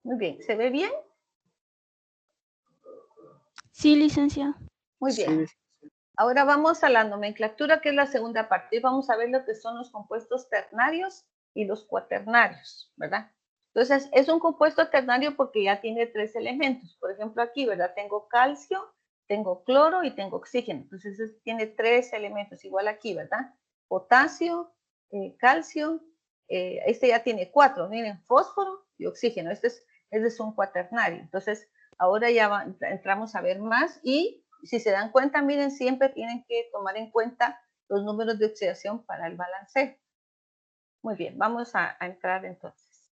Muy bien, ¿se ve bien? Sí, licenciada. Muy bien. Ahora vamos a la nomenclatura, que es la segunda parte. Y vamos a ver lo que son los compuestos ternarios y los cuaternarios, ¿verdad? Entonces, es un compuesto ternario porque ya tiene 3 elementos. Por ejemplo, aquí, ¿verdad? Tengo calcio, tengo cloro y tengo oxígeno. Entonces, tiene 3 elementos, igual aquí, ¿verdad? Potasio, calcio, este ya tiene 4, miren, fósforo y oxígeno. Este es un cuaternario. Entonces, ahora ya entramos a ver más y si se dan cuenta, miren, siempre tienen que tomar en cuenta los números de oxidación para el balanceo. Muy bien, vamos a entrar entonces.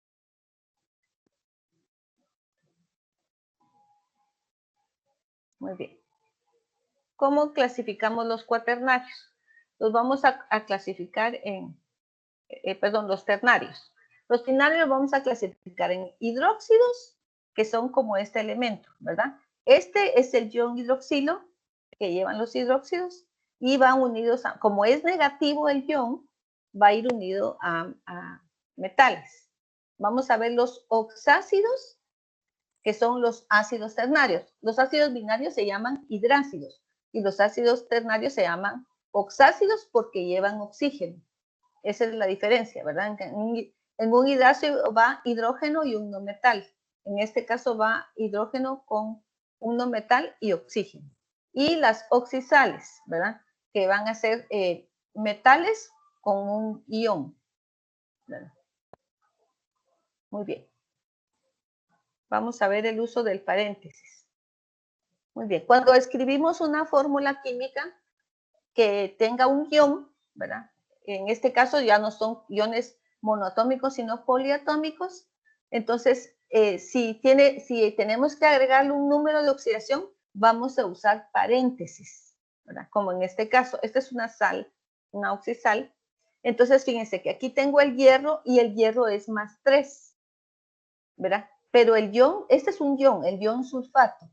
Muy bien. ¿Cómo clasificamos los cuaternarios? Los vamos a clasificar en, los ternarios. Los ternarios los vamos a clasificar en hidróxidos, que son como este elemento, ¿verdad? Este es el ion hidroxilo que llevan los hidróxidos y van unidos, como es negativo el ion, va a ir unido a metales. Vamos a ver los oxácidos, que son los ácidos ternarios. Los ácidos binarios se llaman hidrácidos y los ácidos ternarios se llaman oxácidos porque llevan oxígeno. Esa es la diferencia, ¿verdad? En un hidrácido va hidrógeno y un no metal. En este caso va hidrógeno con un no metal y oxígeno. Y las oxisales, ¿verdad? Que van a ser metales con un ion. ¿Verdad? Muy bien. Vamos a ver el uso del paréntesis. Muy bien. Cuando escribimos una fórmula química que tenga un ion, ¿verdad? En este caso ya no son iones monoatómicos, sino poliatómicos. Entonces, si tenemos que agregarle un número de oxidación, vamos a usar paréntesis, ¿verdad? Como en este caso, esta es una sal, una oxisal. Entonces, fíjense que aquí tengo el hierro y el hierro es +3, ¿verdad? Pero el ion, este es un ion, el ion sulfato.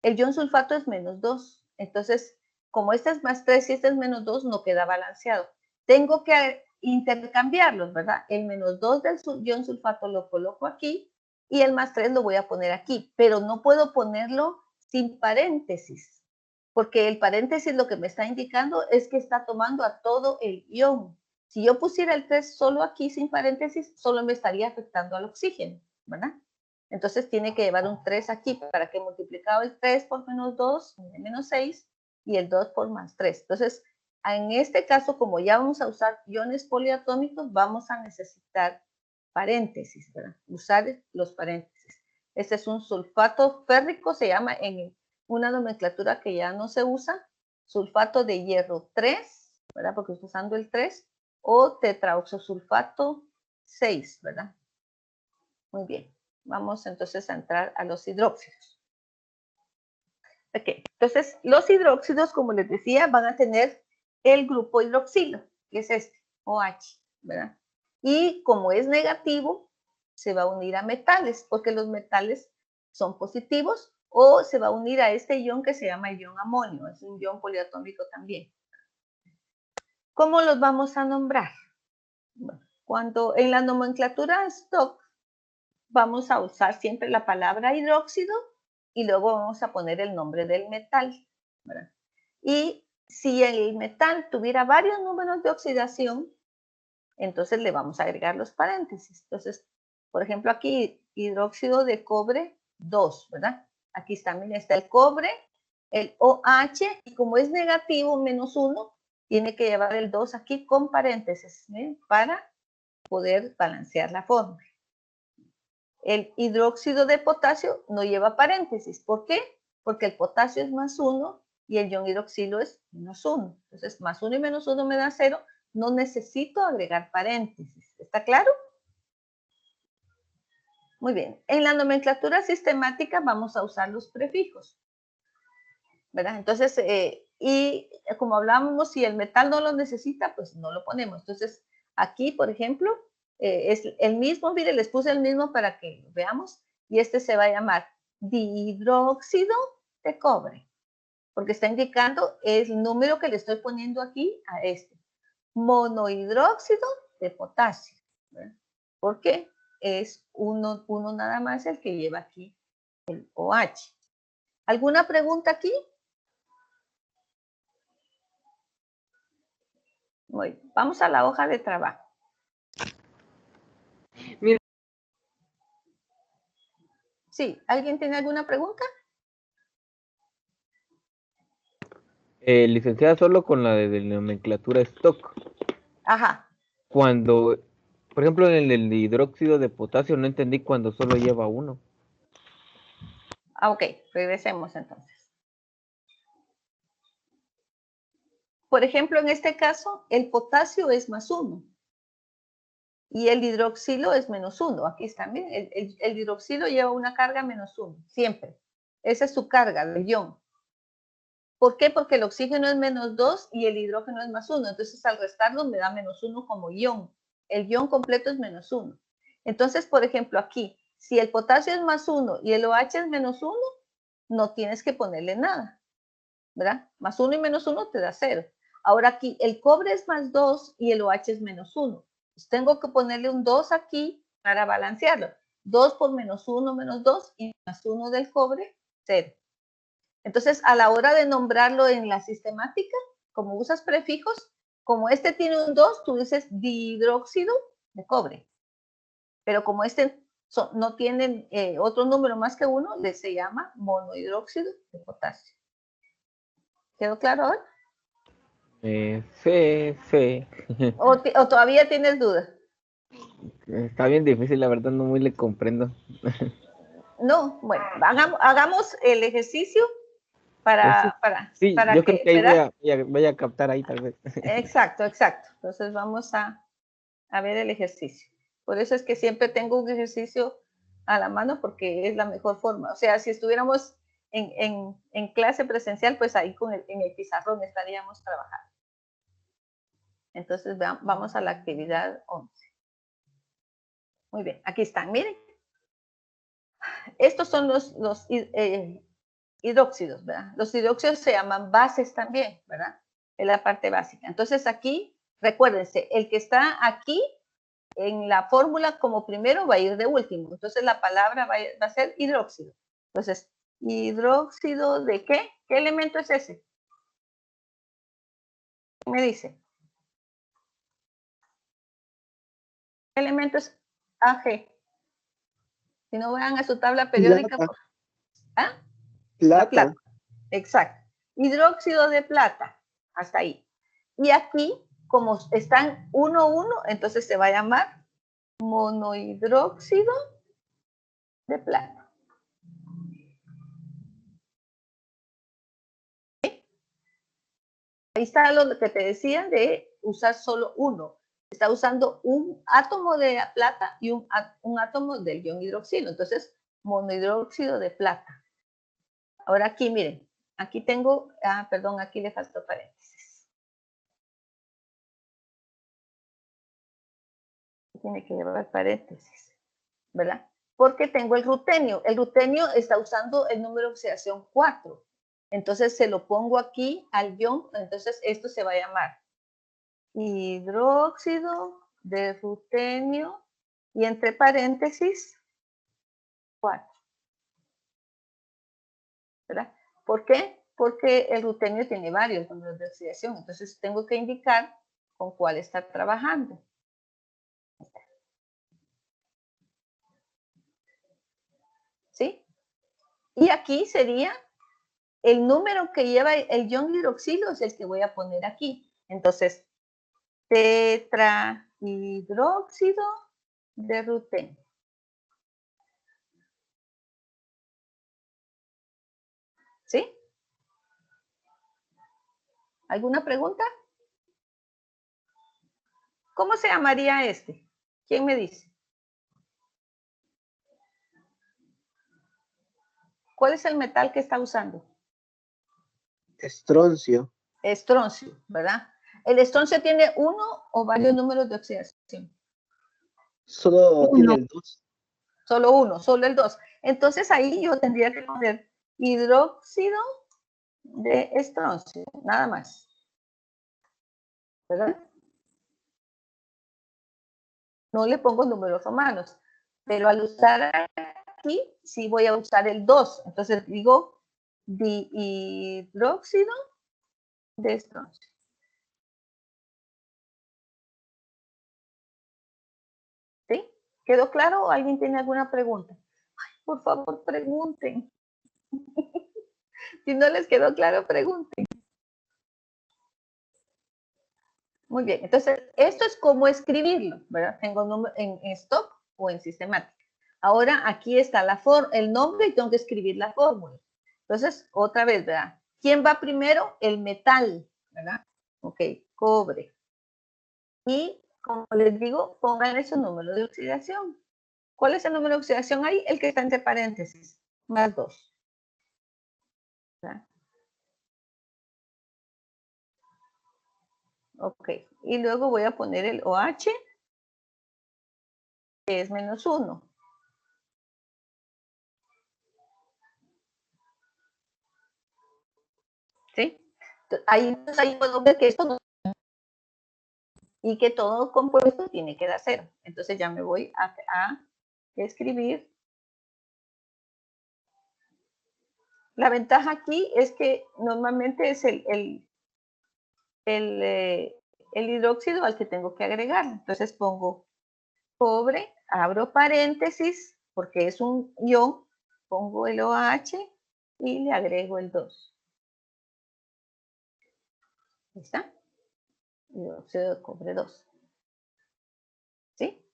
El ion sulfato es -2. Entonces, como este es +3 y este es -2, no queda balanceado. Tengo que intercambiarlos, ¿verdad? El -2 del ion sulfato lo coloco aquí y el +3 lo voy a poner aquí, pero no puedo ponerlo sin paréntesis, porque el paréntesis lo que me está indicando es que está tomando a todo el ion. Si yo pusiera el 3 solo aquí sin paréntesis, solo me estaría afectando al oxígeno, ¿verdad? Entonces tiene que llevar un 3 aquí para que multiplicado el 3 por -2, -6 y el 2 por +3. Entonces, en este caso, como ya vamos a usar iones poliatómicos, vamos a necesitar paréntesis, ¿verdad? Usar los paréntesis. Este es un sulfato férrico, se llama en una nomenclatura que ya no se usa, sulfato de hierro 3, ¿verdad? Porque estoy usando el 3, o tetraoxosulfato 6, ¿verdad? Muy bien. Vamos entonces a entrar a los hidróxidos. Ok, entonces los hidróxidos, como les decía, van a tener el grupo hidroxilo, que es este, OH, ¿verdad? Y como es negativo, se va a unir a metales, porque los metales son positivos, o se va a unir a este ion que se llama ion amonio, es un ion poliatómico también. ¿Cómo los vamos a nombrar? Bueno, cuando en la nomenclatura stock vamos a usar siempre la palabra hidróxido y luego vamos a poner el nombre del metal, ¿verdad? Y si el metal tuviera varios números de oxidación, entonces le vamos a agregar los paréntesis. Entonces, por ejemplo, aquí hidróxido de cobre 2, ¿verdad? Aquí está, miren, está el cobre, el OH, y como es negativo, -1, tiene que llevar el 2 aquí con paréntesis, ¿ven? Para poder balancear la fórmula. El hidróxido de potasio no lleva paréntesis. ¿Por qué? Porque el potasio es +1 y el ion hidroxilo es -1. Entonces, +1 y -1 me da 0. No necesito agregar paréntesis. ¿Está claro? Muy bien. En la nomenclatura sistemática vamos a usar los prefijos, ¿verdad? Entonces, y como hablábamos, si el metal no lo necesita, pues no lo ponemos. Entonces, aquí, por ejemplo, es el mismo, mire, les puse el mismo para que lo veamos, y este se va a llamar dihidróxido de cobre, porque está indicando el número que le estoy poniendo aquí a este. Monohidróxido de potasio, ¿verdad? ¿Por qué? es uno nada más el que lleva aquí el OH. ¿Alguna pregunta aquí? Muy bien. Vamos a la hoja de trabajo. Sí, ¿alguien tiene alguna pregunta? Licenciada, solo con la de nomenclatura stock. Ajá. Cuando, por ejemplo, en el hidróxido de potasio no entendí cuando solo lleva uno. Ok, regresemos entonces. Por ejemplo, en este caso, el potasio es +1 y el hidroxilo es -1. Aquí está, miren, el hidroxilo lleva una carga -1, siempre. Esa es su carga del ion. ¿Por qué? Porque el oxígeno es -2 y el hidrógeno es +1. Entonces, al restarlo me da -1 como ion. El ion completo es -1. Entonces, por ejemplo, aquí, si el potasio es +1 y el OH es -1, no tienes que ponerle nada, ¿verdad? +1 y -1 te da 0. Ahora aquí, el cobre es +2 y el OH es -1. Pues tengo que ponerle un 2 aquí para balancearlo. 2 por -1, -2 y +1 del cobre, 0. Entonces, a la hora de nombrarlo en la sistemática, como usas prefijos, como este tiene un 2, tú dices dihidróxido de cobre. Pero como este no tiene otro número más que 1, se llama monohidróxido de potasio. ¿Quedó claro ahora? Sí. ¿O todavía tienes dudas? Está bien difícil, la verdad, no muy le comprendo. No, bueno, hagamos el ejercicio para Sí, yo creo que, que ahí ¿verdad? voy a captar ahí tal vez. Exacto. Entonces vamos a ver el ejercicio. Por eso es que siempre tengo un ejercicio a la mano porque es la mejor forma. O sea, si estuviéramos en clase presencial, pues ahí en el pizarrón estaríamos trabajando. Entonces vamos a la actividad 11. Muy bien, aquí están, miren. Estos son los hidróxidos, ¿verdad? Los hidróxidos se llaman bases también, ¿verdad? Es la parte básica. Entonces aquí, recuérdense, el que está aquí en la fórmula como primero va a ir de último. Entonces la palabra va a ser hidróxido. Entonces, ¿hidróxido de qué? ¿Qué elemento es ese? ¿Qué me dice? ¿Qué elemento es AG? Si no vayan a su tabla periódica. Plata. ¿Ah? La Plata. plata. Exacto. Hidróxido de plata. Hasta ahí. Y aquí, como están 1, entonces se va a llamar monohidróxido de plata. Ahí está lo que te decía de usar solo uno. Está usando un átomo de plata y un átomo del ion hidroxilo. Entonces, monohidróxido de plata. Ahora aquí, miren, aquí tengo, perdón, aquí le faltó paréntesis. Tiene que llevar paréntesis, ¿verdad? Porque tengo el rutenio. El rutenio está usando el número de oxidación 4. Entonces se lo pongo aquí al ion, entonces esto se va a llamar hidróxido de rutenio y entre paréntesis 4. ¿Verdad? ¿Por qué? Porque el rutenio tiene varios números de oxidación, entonces tengo que indicar con cuál está trabajando. ¿Sí? Y aquí sería el número que lleva el ion hidroxilo, es el que voy a poner aquí. Entonces, tetrahidróxido de rutenio. ¿Sí? ¿Alguna pregunta? ¿Cómo se llamaría este? ¿Quién me dice? ¿Cuál es el metal que está usando? Estroncio. Estroncio, ¿verdad? ¿El estroncio tiene uno o varios números de oxidación? Solo tiene el 2. Solo uno, solo el 2. Entonces ahí yo tendría que poner hidróxido de estroncio, nada más. ¿Verdad? No le pongo números romanos. Pero al usar aquí, sí voy a usar el 2. Entonces digo dihidróxido de estroncio. ¿Sí? ¿Quedó claro o alguien tiene alguna pregunta? Ay, por favor, pregunten. Si no les quedó claro, pregunten. Muy bien, entonces esto es cómo escribirlo, ¿verdad? Tengo número en stock o en sistemática. Ahora aquí está el nombre y tengo que escribir la fórmula. Entonces, otra vez, ¿verdad? ¿Quién va primero? El metal, ¿verdad? Ok, cobre. Y como les digo, pongan su número de oxidación. ¿Cuál es el número de oxidación ahí? El que está entre paréntesis, más 2. ¿Verdad? Ok, y luego voy a poner el OH, que es menos 1. ¿Sí? Ahí puedo ver que esto no, y que todo compuesto tiene que dar 0. Entonces ya me voy a escribir. La ventaja aquí es que normalmente es el hidróxido al que tengo que agregar. Entonces pongo cobre, abro paréntesis, porque es un ion, pongo el OH y le agrego el 2. ¿Ahí está? Hidróxido de cobre 2. ¿Sí?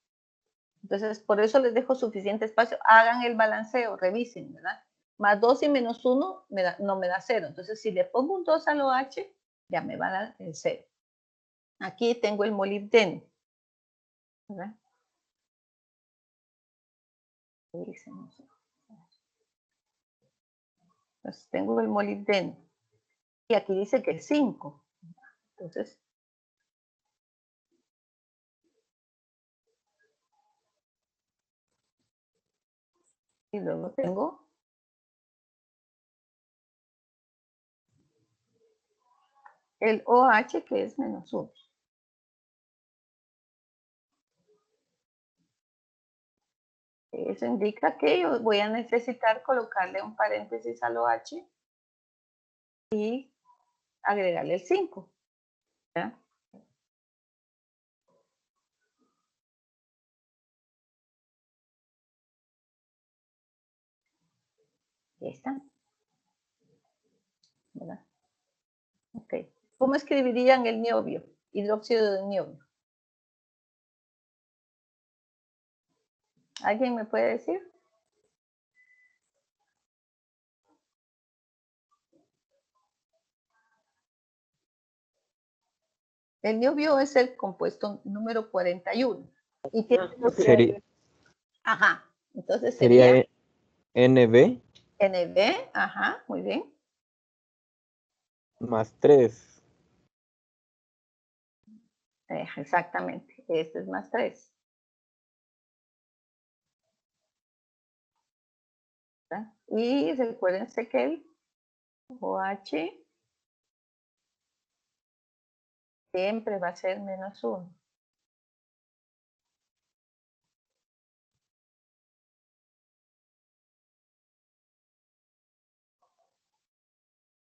Entonces, por eso les dejo suficiente espacio. Hagan el balanceo, revisen, ¿verdad? Más 2 y menos 1 no me da 0. Entonces, si le pongo un 2 al OH, ya me va a dar el 0. Aquí tengo el molibdeno, ¿verdad? Entonces, tengo el molibdeno. Y aquí dice que es 5. Entonces, y luego tengo el OH, que es menos 1. Eso indica que yo voy a necesitar colocarle un paréntesis al OH y agregarle el 5. ¿Ya? Ahí está. ¿Verdad? Ok. ¿Cómo escribirían el niobio? Hidróxido de niobio. ¿Alguien me puede decir? El niobio es el compuesto número 41. Y tiene ajá. Entonces sería NB NB, ajá, muy bien. más 3. Exactamente. Este es más 3. ¿Verdad? Y recuérdense que el OH siempre va a ser menos 1.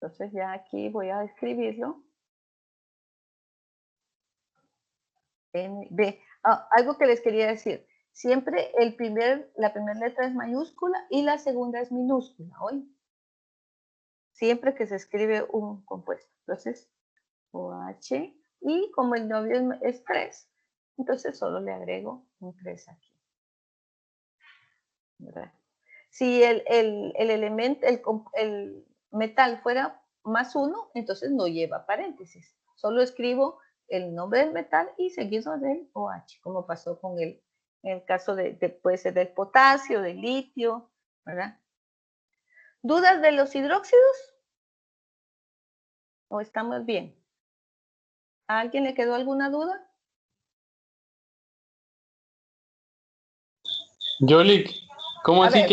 Entonces ya aquí voy a escribirlo. NB. Algo que les quería decir. Siempre la primera letra es mayúscula y la segunda es minúscula, ¿oí? Siempre que se escribe un compuesto. Entonces, OH, y como el novio es 3, entonces solo le agrego un 3 aquí. ¿Verdad? Si el metal fuera más 1, entonces no lleva paréntesis. Solo escribo el nombre del metal y seguido del OH, como pasó con en el caso puede ser del potasio, del litio, ¿verdad? ¿Dudas de los hidróxidos? ¿O estamos bien? ¿A alguien le quedó alguna duda? Yolik, ¿cómo A así ver.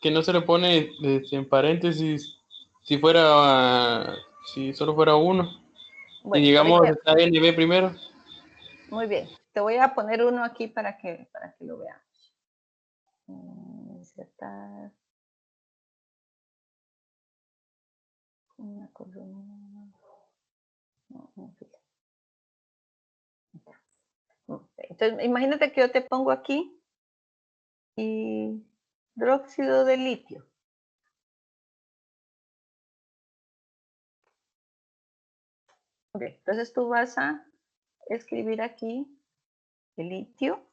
que no se le pone en paréntesis si solo fuera uno? Si Bueno, por llegamos ejemplo, a NB primero. muy bien. Te voy a poner uno aquí para que lo veamos. Insertar una columna. No, fila. Entonces, imagínate que yo te pongo aquí hidróxido de litio. Ok, entonces tú vas a escribir aquí el litio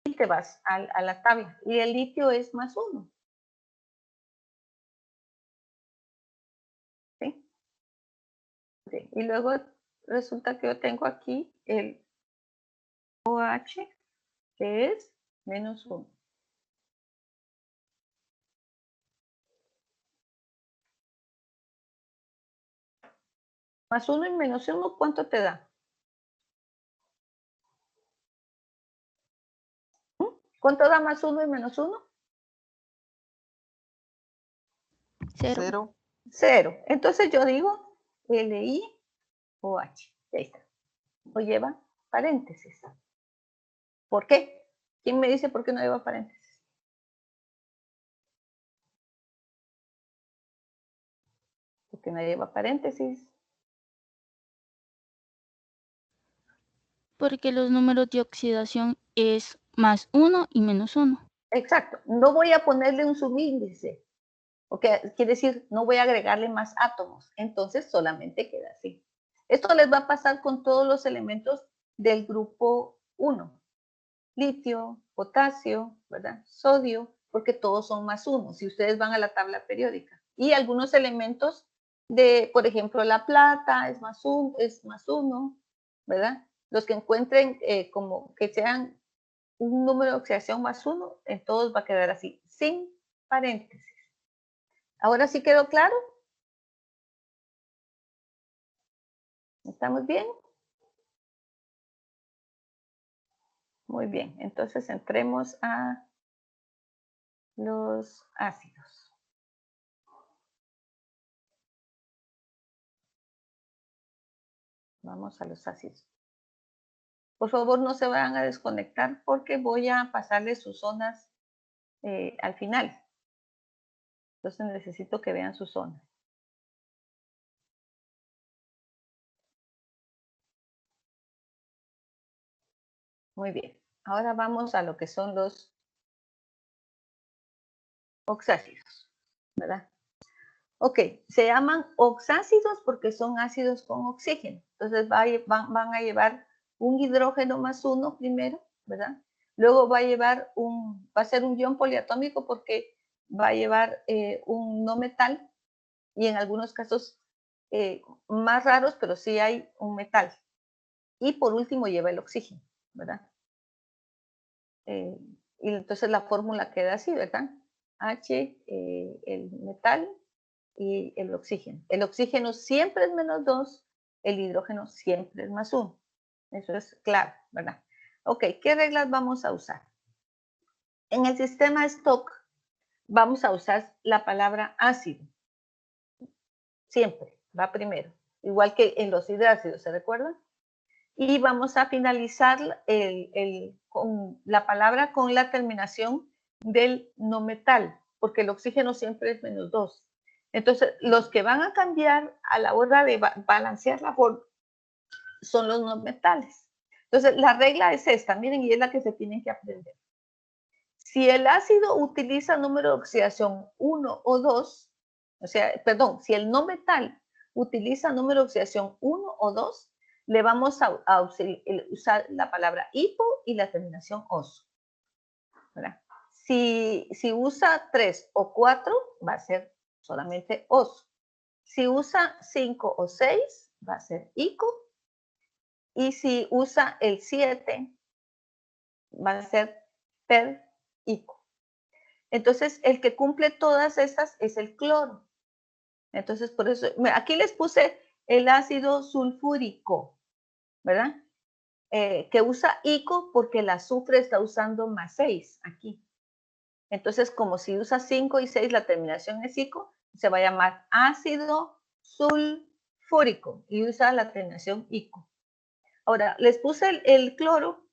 y te vas a la tabla. Y el litio es +1. ¿Sí? Okay. Y luego resulta que yo tengo aquí el OH, que es -1. +1 y -1, ¿cuánto te da? ¿Cuánto da +1 y -1? 0. 0. Entonces yo digo LiOH. Ahí está. O lleva paréntesis. ¿Por qué? ¿Quién me dice por qué no lleva paréntesis? Porque no lleva paréntesis. Porque los números de oxidación es +1 y -1. Exacto. No voy a ponerle un subíndice. Quiere decir, no voy a agregarle más átomos. Entonces solamente queda así. Esto les va a pasar con todos los elementos del grupo 1. Litio, potasio, ¿verdad? Sodio, porque todos son +1, si ustedes van a la tabla periódica. Y algunos elementos de, por ejemplo, la plata es +1, ¿verdad? Los que encuentren como que sean un número de oxidación +1, en todos va a quedar así, sin paréntesis. ¿Ahora sí quedó claro? ¿Estamos bien? Muy bien, entonces entremos a los ácidos. Vamos a los ácidos. Por favor, no se vayan a desconectar porque voy a pasarles sus zonas al final. Entonces necesito que vean sus zonas. Muy bien. Ahora vamos a lo que son los oxácidos, ¿verdad? Ok, se llaman oxácidos porque son ácidos con oxígeno. Entonces van a llevar un hidrógeno +1 primero, ¿verdad? Luego va a ser un ion poliatómico porque va a llevar un no metal y en algunos casos más raros, pero sí hay un metal. Y por último lleva el oxígeno, ¿verdad? Y entonces la fórmula queda así, ¿verdad? H, el metal y el oxígeno. El oxígeno siempre es -2, el hidrógeno siempre es +1. Eso es claro, ¿verdad? Ok, ¿qué reglas vamos a usar? En el sistema Stock vamos a usar la palabra ácido. Siempre, va primero. Igual que en los hidrácidos, ¿se recuerdan? Y vamos a finalizar con la palabra con la terminación del no metal, porque el oxígeno siempre es -2. Entonces, los que van a cambiar a la hora de balancear la forma son los no metales. Entonces, la regla es esta, miren, y es la que se tienen que aprender. Si el ácido utiliza número de oxidación 1 o 2, o sea, perdón, si el no metal utiliza número de oxidación 1 o 2, le vamos a usar la palabra hipo y la terminación oso, ¿verdad? Si usa 3 o 4, va a ser solamente oso. Si usa 5 o 6, va a ser ico. Y si usa el 7, va a ser per ico. Entonces, el que cumple todas estas es el cloro. Entonces, por eso, aquí les puse el ácido sulfúrico, ¿verdad? Que usa ico porque el azufre está usando +6 aquí. Entonces, como si usa 5 y 6, la terminación es ico, se va a llamar ácido sulfúrico y usa la terminación ico. Ahora, les puse el cloro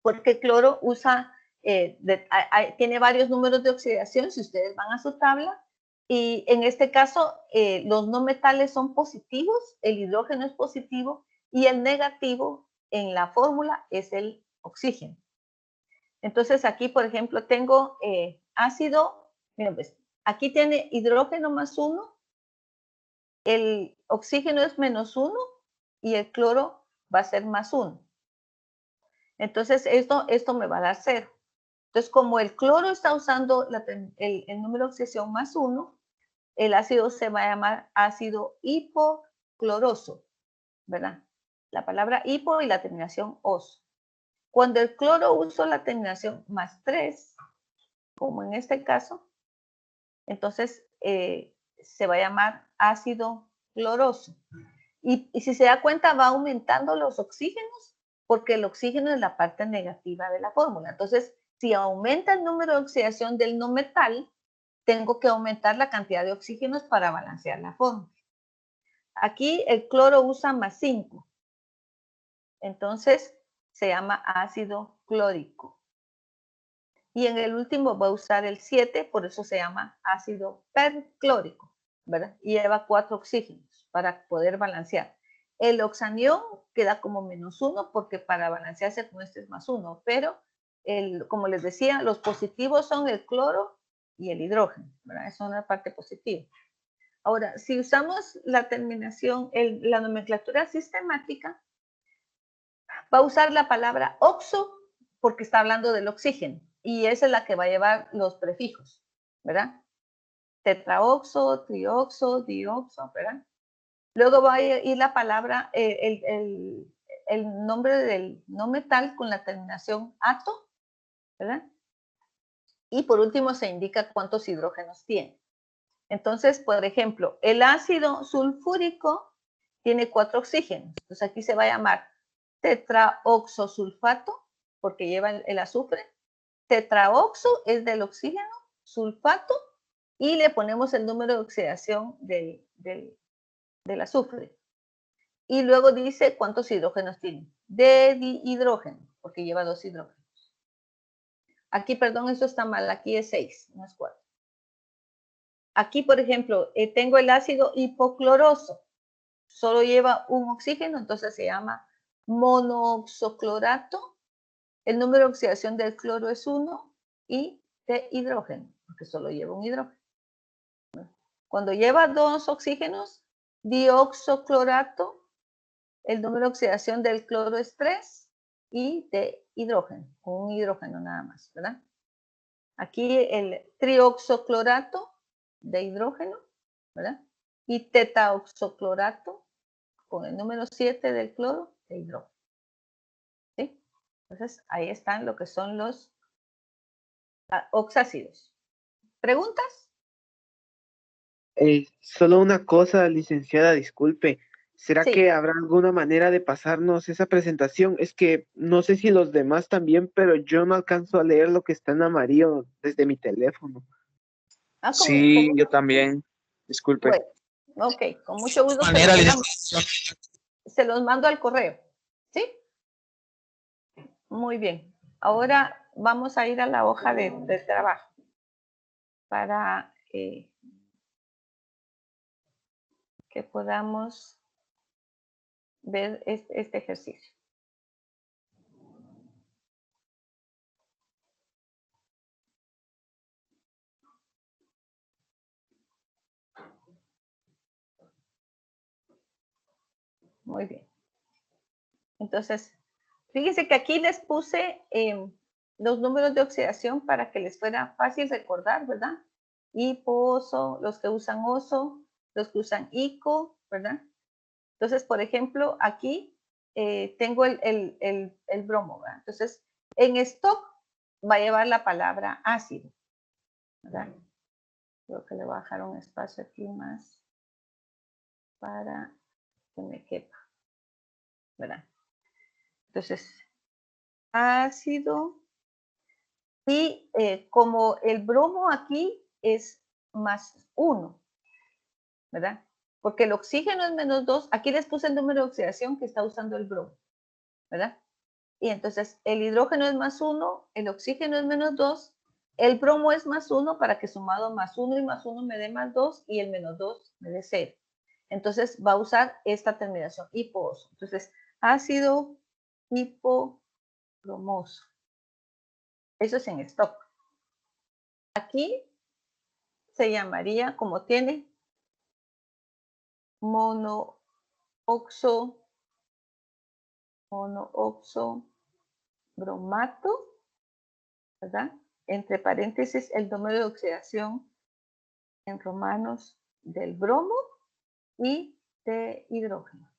porque el cloro usa tiene varios números de oxidación, si ustedes van a su tabla, y en este caso los no metales son positivos, el hidrógeno es positivo y el negativo en la fórmula es el oxígeno. Entonces aquí, por ejemplo, tengo ácido, miren pues, aquí tiene hidrógeno más 1, el oxígeno es menos 1 y el cloro va a ser más 1. Entonces esto me va a dar 0. Entonces, como el cloro está usando el número de oxidación más 1, el ácido se va a llamar ácido hipocloroso, ¿verdad? La palabra hipo y la terminación oso. Cuando el cloro usa la terminación más 3, como en este caso, entonces se va a llamar ácido cloroso. Y si se da cuenta, va aumentando los oxígenos, porque el oxígeno es la parte negativa de la fórmula. Entonces, si aumenta el número de oxidación del no metal, tengo que aumentar la cantidad de oxígenos para balancear la fórmula. Aquí el cloro usa más 5. Entonces, se llama ácido clórico. Y en el último va a usar el 7, por eso se llama ácido perclórico, ¿verdad? Y lleva 4 oxígenos para poder balancear. El oxanión queda como menos 1 porque para balancearse con este es más 1, pero como les decía, los positivos son el cloro y el hidrógeno, ¿verdad? Esa es una parte positiva. Ahora, si usamos la terminación, la nomenclatura sistemática, va a usar la palabra oxo porque está hablando del oxígeno y esa es la que va a llevar los prefijos, ¿verdad? Tetraoxo, trioxo, dioxo, ¿verdad? Luego va a ir la palabra, el nombre del no metal con la terminación ato, ¿verdad? Y por último se indica cuántos hidrógenos tiene. Entonces, por ejemplo, el ácido sulfúrico tiene 4 oxígenos. Entonces aquí se va a llamar tetraoxosulfato porque lleva el azufre. Tetraoxo es del oxígeno, sulfato, y le ponemos el número de oxidación del azufre. Y luego dice cuántos hidrógenos tiene. De dihidrógeno, porque lleva 2 hidrógenos. Aquí, perdón, esto está mal. Aquí es 6, no es 4. Aquí, por ejemplo, tengo el ácido hipocloroso. Solo lleva un oxígeno, entonces se llama monooxoclorato. El número de oxidación del cloro es 1 y de hidrógeno, porque solo lleva un hidrógeno. Cuando lleva 2 oxígenos, dioxoclorato, el número de oxidación del cloro es 3 y de hidrógeno, con un hidrógeno nada más, ¿verdad? Aquí el trioxoclorato de hidrógeno, ¿verdad? Y tetaoxoclorato con el número 7 del cloro de hidrógeno. ¿Sí? Entonces, ahí están lo que son los oxácidos. ¿Preguntas? Solo una cosa, licenciada, disculpe. ¿Será Sí. que habrá alguna manera de pasarnos esa presentación? Es que no sé si los demás también, pero yo no alcanzo a leer lo que está en amarillo desde mi teléfono. Sí, yo también. Disculpe. Bueno, ok, con mucho gusto se los mando al correo. ¿Sí? Muy bien. Ahora vamos a ir a la hoja de trabajo para que podamos ver este ejercicio. Muy bien. Entonces, fíjense que aquí les puse los números de oxidación para que les fuera fácil recordar, ¿verdad? Hipo-oso, los que usan oso, los que usan ico, ¿verdad? Entonces, por ejemplo, aquí tengo el bromo, ¿verdad? Entonces, en stock va a llevar la palabra ácido, ¿verdad? Creo que le voy a dejar un espacio aquí más para que me quepa, ¿verdad? Entonces, ácido. Y como el bromo aquí es más 1, ¿verdad? Porque el oxígeno es menos 2. Aquí les puse el número de oxidación que está usando el bromo, ¿verdad? Y entonces el hidrógeno es +1, el oxígeno es -2, el bromo es +1 para que sumado +1 y +1 me dé +2 y el -2 me dé 0. Entonces va a usar esta terminación, hipooso. Entonces, ácido hipobromoso. Eso es en stock. Aquí se llamaría, como tiene monooxo bromato, ¿verdad? Entre paréntesis, el número de oxidación en romanos del bromo y de hidrógeno.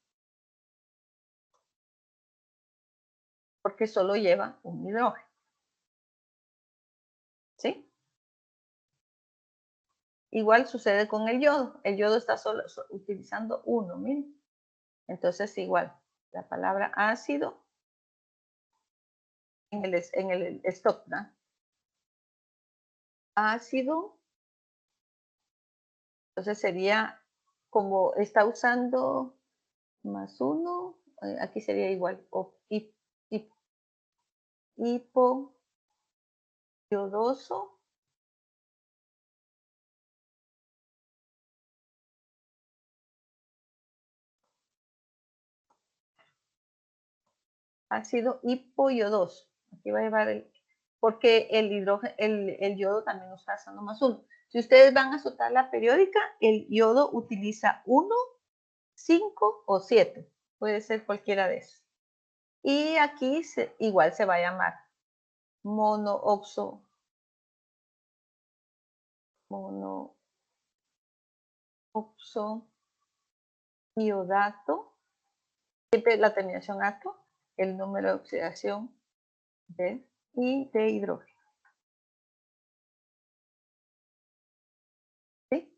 Porque solo lleva un hidrógeno. ¿Sí? Igual sucede con el yodo. El yodo está solo utilizando uno, miren. Entonces igual, la palabra ácido en el stock, ¿no? Ácido. Entonces sería como está usando +1, aquí sería igual, hipoyodoso. Ácido hipoyodoso. Aquí va a llevar porque el hidrógeno, el yodo también está usando +1. Si ustedes van a soltar la periódica, el yodo utiliza 1, 5 o 7. Puede ser cualquiera de esos. Y aquí igual se va a llamar monooxo iodato. Siempre la terminación ato, el número de oxidación de hidrógeno. ¿Sí?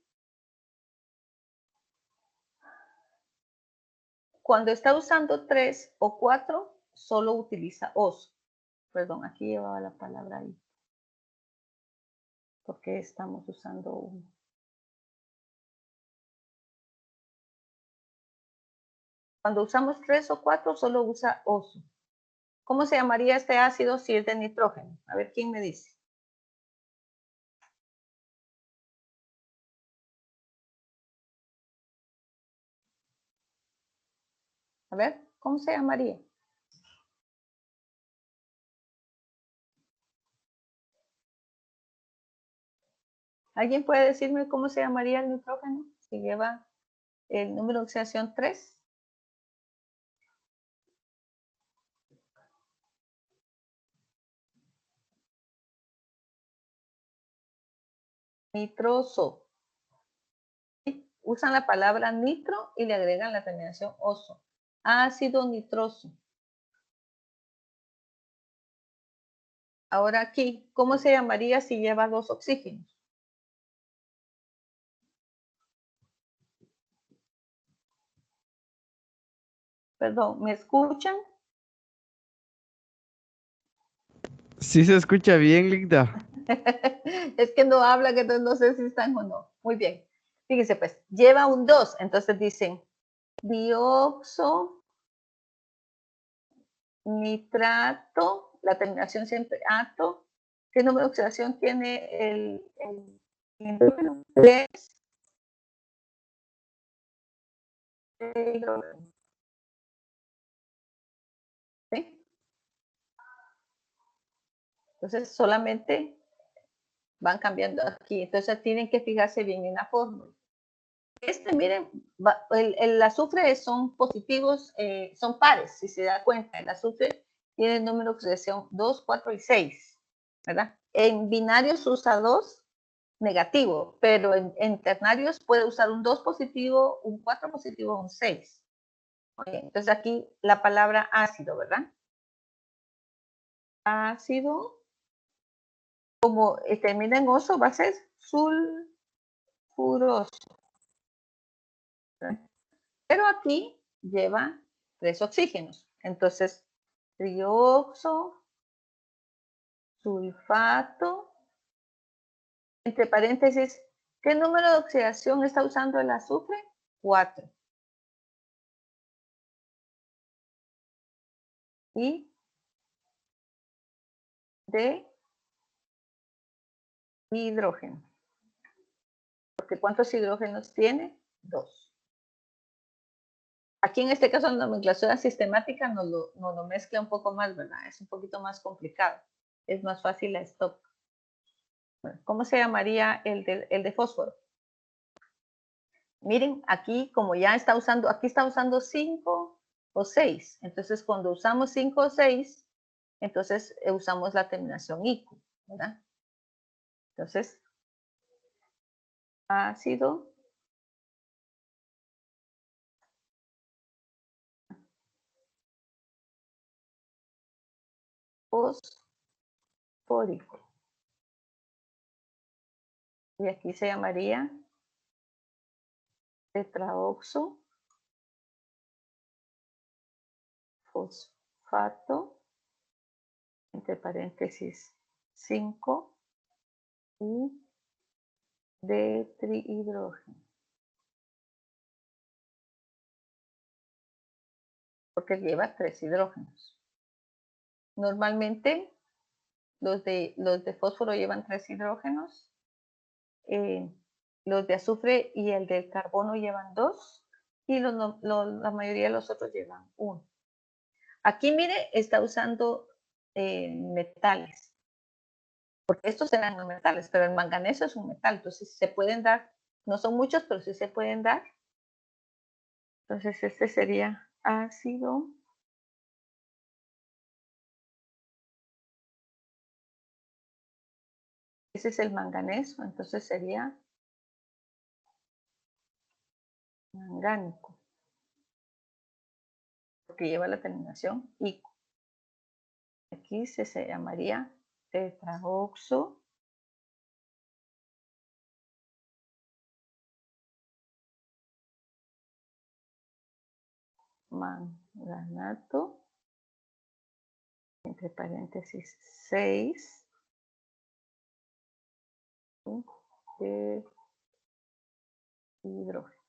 Cuando está usando 3 o 4, solo utiliza oso. Perdón, aquí llevaba la palabra ahí. Porque estamos usando 1. Cuando usamos 3 o 4, solo usa oso. ¿Cómo se llamaría este ácido si es de nitrógeno? A ver, ¿quién me dice? A ver, ¿cómo se llamaría? ¿Alguien puede decirme cómo se llamaría el nitrógeno si lleva el número de oxidación 3? Nitroso. Usan la palabra nitro y le agregan la terminación oso. Ácido nitroso. Ahora aquí, ¿cómo se llamaría si lleva 2 oxígenos? Perdón, ¿me escuchan? Sí se escucha bien, Linda. Es que no hablan, entonces no sé si están o no. Muy bien. Fíjense pues, lleva un 2, entonces dicen dioxo nitrato, la terminación siempre ato. ¿Qué número de oxidación tiene el hidrógeno? 3. ¿Sí? Entonces solamente van cambiando aquí. Entonces tienen que fijarse bien en la fórmula. Miren, el azufre son positivos, son pares, si se da cuenta. El azufre tiene el número de oxidación 2, 4 y 6, ¿verdad? En binarios usa 2 negativo, pero en ternarios puede usar un 2 positivo, un 4 positivo, un 6. Okay, entonces aquí la palabra ácido, ¿verdad? Ácido, como termina en oso, va a ser sulfuroso. Pero aquí lleva 3 oxígenos. Entonces, trioxo, sulfato, entre paréntesis, ¿qué número de oxidación está usando el azufre? 4. Y de hidrógeno. Porque ¿cuántos hidrógenos tiene? 2. Aquí en este caso la nomenclatura sistemática nos lo mezcla un poco más, ¿verdad? Es un poquito más complicado. Es más fácil la stop. Bueno, ¿cómo se llamaría el de fósforo? Miren, aquí como ya está usando, aquí está usando 5 o 6. Entonces cuando usamos 5 o 6, entonces usamos la terminación ICU, ¿verdad? Entonces, ácido fosfórico. Y aquí se llamaría tetraoxo fosfato, entre paréntesis 5, y de trihidrógeno. Porque lleva 3 hidrógenos. Normalmente los de fósforo llevan 3 hidrógenos. Los de azufre y el del carbono llevan 2 y la mayoría de los otros llevan 1. Aquí, mire, está usando metales, porque estos eran los metales, pero el manganeso es un metal, entonces se pueden dar, no son muchos, pero sí se pueden dar. Entonces este sería ácido ese es el manganeso, entonces sería mangánico, porque lleva la terminación ico. Aquí se llamaría tetraoxo manganato, entre paréntesis 6, de hidrógeno.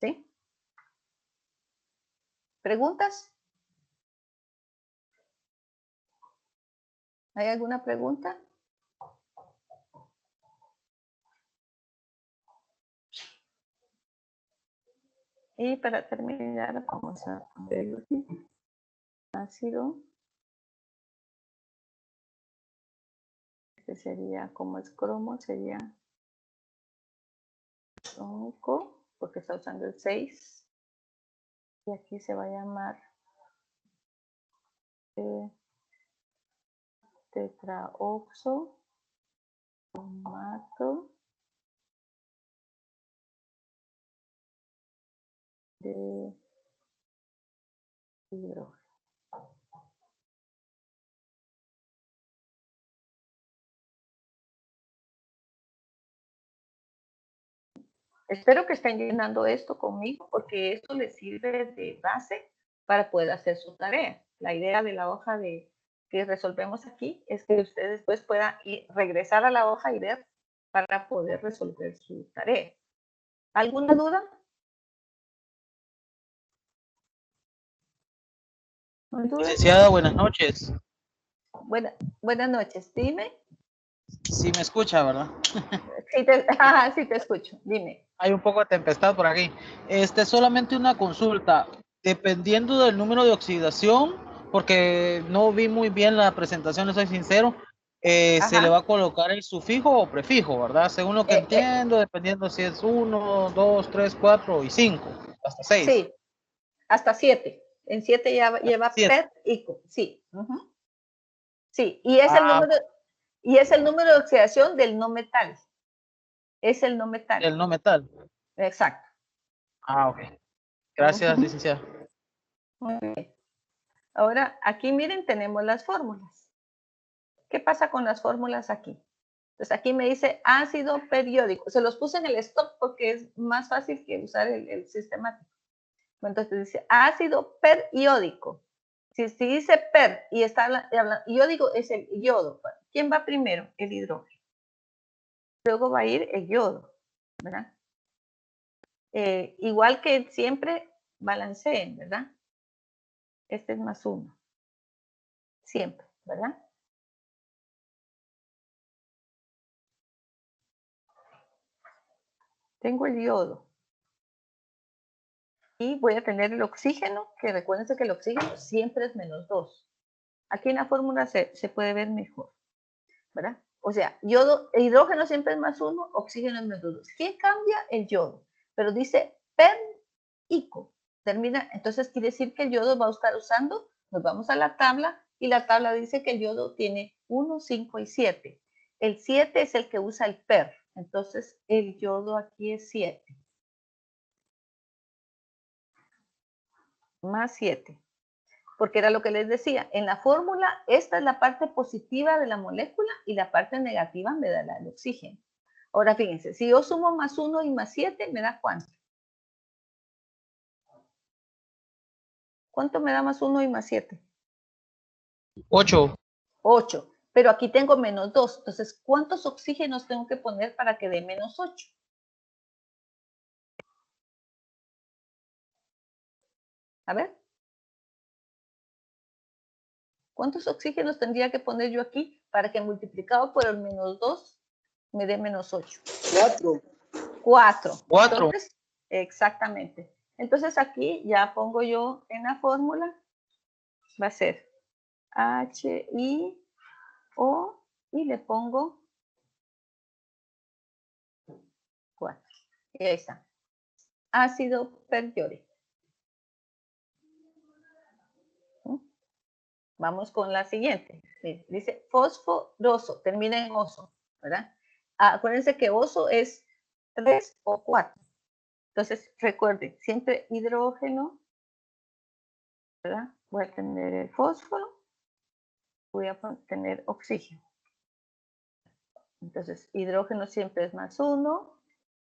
¿Sí? ¿Preguntas? ¿Hay alguna pregunta? Y para terminar, vamos a poner aquí ácido. Este sería, como es cromo, sería crómico, porque está usando el 6. Y aquí se va a llamar tetraoxo cromato de hidrógeno. Espero que estén llenando esto conmigo porque esto les sirve de base para poder hacer su tarea. La idea de la hoja que resolvemos aquí es que ustedes después puedan regresar a la hoja y ver para poder resolver su tarea. ¿Alguna duda? Licenciada, buenas noches. Buenas noches, dime. Sí me escucha, ¿verdad? Sí te escucho, dime. Hay un poco de tempestad por aquí. Solamente una consulta. Dependiendo del número de oxidación, porque no vi muy bien la presentación, le soy sincero, se le va a colocar el sufijo o prefijo, ¿verdad? Según lo que entiendo, dependiendo si es 1, 2, 3, 4 y 5, hasta 6. Sí, hasta 7. En 7 ya lleva PET y CO. Sí. Sí, y es el número de oxidación del no metal. Es el no metal. El no metal. Exacto. Ok. Gracias, licenciada. Muy bien. Ahora, aquí miren, tenemos las fórmulas. ¿Qué pasa con las fórmulas aquí? Entonces, aquí me dice ácido periódico. Se los puse en el stop porque es más fácil que usar el sistemático. Entonces, dice ácido periódico. Si dice per y está hablando, iódico es el yodo. ¿Quién va primero? El hidrógeno. Luego va a ir el yodo, ¿verdad? Igual que siempre, balanceen, ¿verdad? Este es más 1. Siempre, ¿verdad? Tengo el yodo. Y voy a tener el oxígeno, que recuérdense que el oxígeno siempre es menos 2. Aquí en la fórmula se puede ver mejor, ¿verdad? O sea, hidrógeno siempre es más 1, oxígeno es menos 2. ¿Qué cambia? El yodo. Pero dice per-ico. Termina, entonces quiere decir que el yodo va a estar usando, nos vamos a la tabla, y la tabla dice que el yodo tiene 1, 5 y 7. El 7 es el que usa el per. Entonces, el yodo aquí es 7. Más 7. Porque era lo que les decía, en la fórmula, esta es la parte positiva de la molécula y la parte negativa me da el oxígeno. Ahora fíjense, si yo sumo más 1 y más 7, ¿me da cuánto? ¿Cuánto me da más 1 y más 7? 8. 8. Pero aquí tengo menos 2. Entonces, ¿cuántos oxígenos tengo que poner para que dé menos 8? A ver. ¿Cuántos oxígenos tendría que poner yo aquí para que multiplicado por el menos 2 me dé menos 8? 4. 4. 4. Entonces, exactamente. Entonces aquí ya pongo yo en la fórmula, va a ser HIO y le pongo 4. Y ahí está. Ácido perchlórico. Vamos con la siguiente. Dice fosforoso, termina en oso, ¿verdad? Acuérdense que oso es 3 o 4. Entonces, recuerden, siempre hidrógeno, ¿verdad? Voy a tener el fósforo, voy a tener oxígeno. Entonces, hidrógeno siempre es más 1,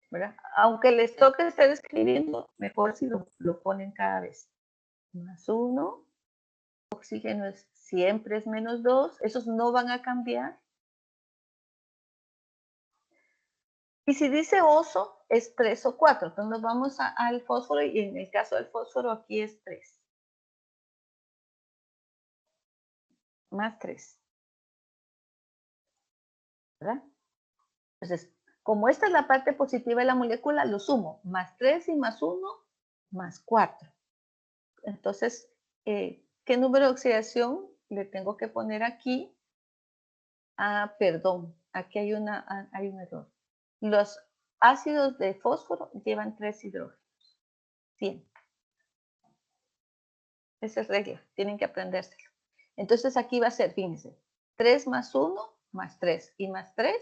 ¿verdad? Aunque les toque estar escribiendo, mejor si lo ponen cada vez. Más 1, oxígeno siempre es menos 2, esos no van a cambiar. Y si dice oso, es 3 o 4. Entonces nos vamos al fósforo y en el caso del fósforo aquí es 3. Más 3. ¿Verdad? Entonces, como esta es la parte positiva de la molécula, lo sumo. Más 3 y más 1, más 4. Entonces, ¿qué número de oxidación le tengo que poner aquí? Ah, perdón, aquí hay un error. Los ácidos de fósforo llevan 3 hidrógenos. 100. Esa es regla, tienen que aprendérselo. Entonces aquí va a ser, fíjense, 3 más 1 más 3 y más 3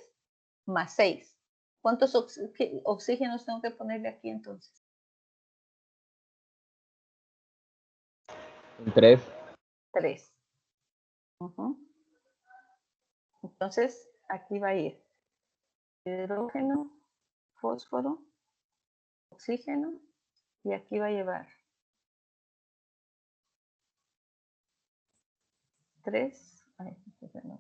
más 6. ¿Cuántos oxígenos tengo que ponerle aquí entonces? 3. 3. Entonces aquí va a ir hidrógeno, fósforo, oxígeno y aquí va a llevar 3. Ay, no.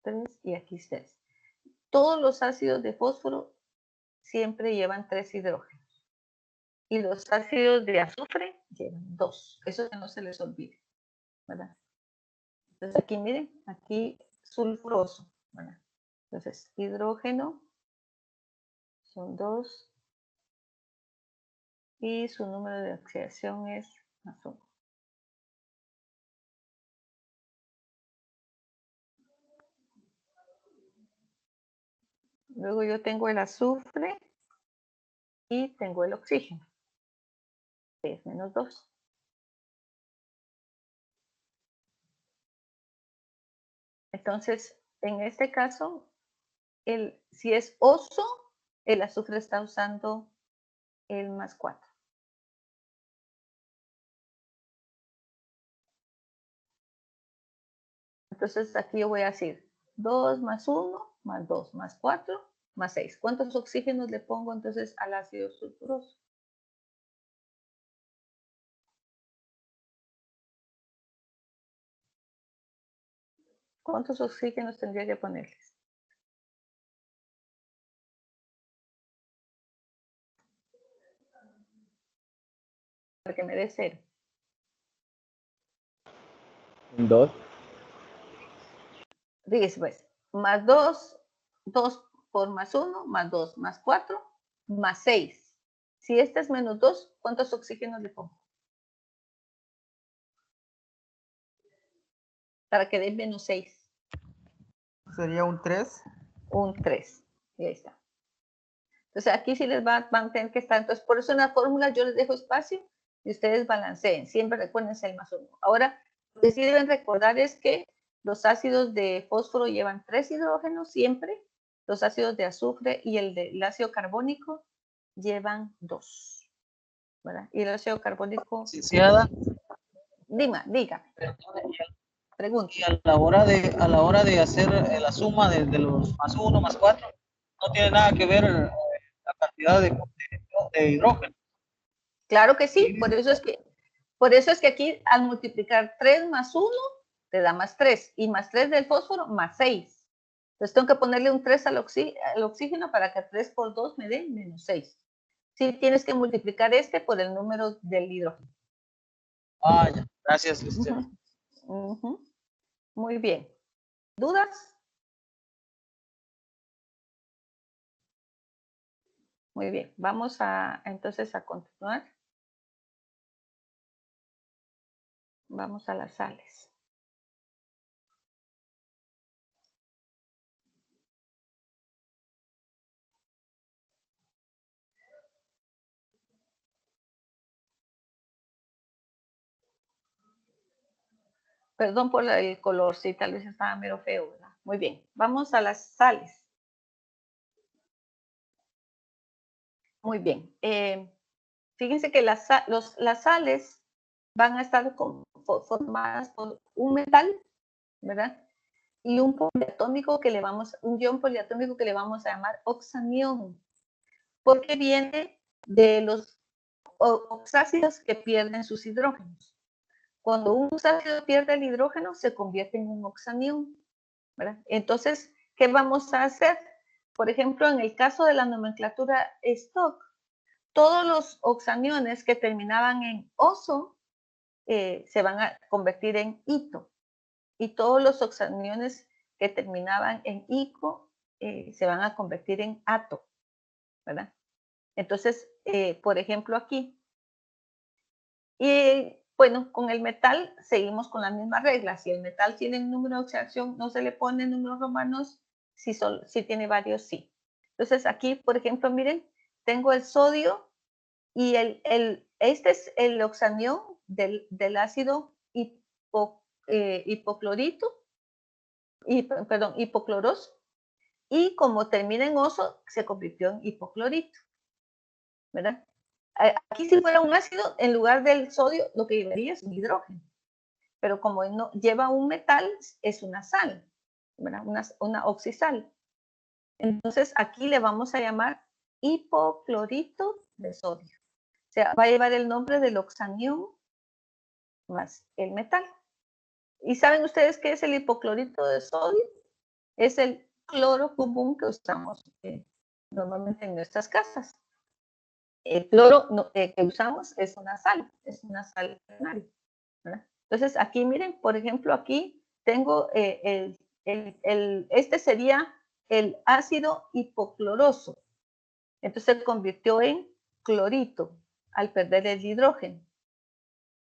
3 y aquí 6. Todos los ácidos de fósforo siempre llevan 3 hidrógenos. Y los ácidos de azufre llevan 2. Eso que no se les olvide, ¿verdad? Entonces aquí miren, aquí sulfuroso, ¿verdad? Entonces hidrógeno son 2 y su número de oxidación es más 1. Luego yo tengo el azufre y tengo el oxígeno, que es menos 2. Entonces, en este caso, si es oso, el azufre está usando el más 4. Entonces aquí yo voy a decir 2 más 1 más 2 más 4 más 6. ¿Cuántos oxígenos le pongo entonces al ácido sulfuroso? ¿Cuántos oxígenos tendría que ponerles? para que me dé 0. 2. Fíjese pues, más 2, 2 por más 1, más 2, más 4, más 6. Si este es menos 2, ¿cuántos oxígenos le pongo? Para que dé menos 6. Sería un 3. Un 3. Y ahí está. Entonces aquí sí les van a tener que estar. Entonces por eso en la fórmula yo les dejo espacio y ustedes balanceen. Siempre recuérdense el más 1. Ahora, lo que sí deben recordar es que los ácidos de fósforo llevan 3 hidrógenos siempre. Los ácidos de azufre y el ácido carbónico llevan 2. ¿Verdad? Y el ácido carbónico... Licenciada. Diga. Pregunta. Y a la hora de hacer la suma de los más 1, más 4, no tiene nada que ver la cantidad de hidrógeno. Claro que sí, por eso es que aquí al multiplicar 3 más 1 te da más 3 y más 3 del fósforo más 6. Entonces tengo que ponerle un 3 al oxígeno para que 3 por 2 me dé menos 6. Sí, tienes que multiplicar este por el número del hidrógeno. Ah, ya. Gracias, licenciada. Muy bien. ¿Dudas? Muy bien. Vamos entonces a continuar. Vamos a las sales. Perdón por el color, sí, tal vez estaba mero feo, ¿verdad? Muy bien, vamos a las sales. Muy bien. Fíjense que las sales van a estar formadas por un metal, ¿verdad? Y un poliatómico un ion poliatómico que le vamos a llamar oxanión, porque viene de los oxácidos que pierden sus hidrógenos. Cuando un oxácido pierde el hidrógeno, se convierte en un oxanión, ¿verdad? Entonces, ¿qué vamos a hacer? Por ejemplo, en el caso de la nomenclatura Stock, todos los oxaniones que terminaban en oso se van a convertir en ito. Y todos los oxaniones que terminaban en ico se van a convertir en ato, ¿verdad? Entonces, por ejemplo, aquí. Y bueno, con el metal seguimos con las mismas reglas. Si el metal tiene un número de oxidación, no se le pone números romanos. Si tiene varios, sí. Entonces aquí, por ejemplo, miren, tengo el sodio y este es el oxanión del ácido hipoclorito, hipocloroso. Y como termina en oso, se convirtió en hipoclorito, ¿verdad? Aquí si fuera un ácido, en lugar del sodio, lo que llevaría es un hidrógeno. Pero como no lleva un metal, es una sal, ¿verdad? Una oxisal. Entonces aquí le vamos a llamar hipoclorito de sodio. O sea, va a llevar el nombre del oxanión más el metal. ¿Y saben ustedes qué es el hipoclorito de sodio? Es el cloro común que usamos normalmente en nuestras casas. El cloro que usamos es una sal ternaria, ¿verdad? Entonces aquí miren, por ejemplo, aquí tengo este sería el ácido hipocloroso. Entonces se convirtió en clorito al perder el hidrógeno.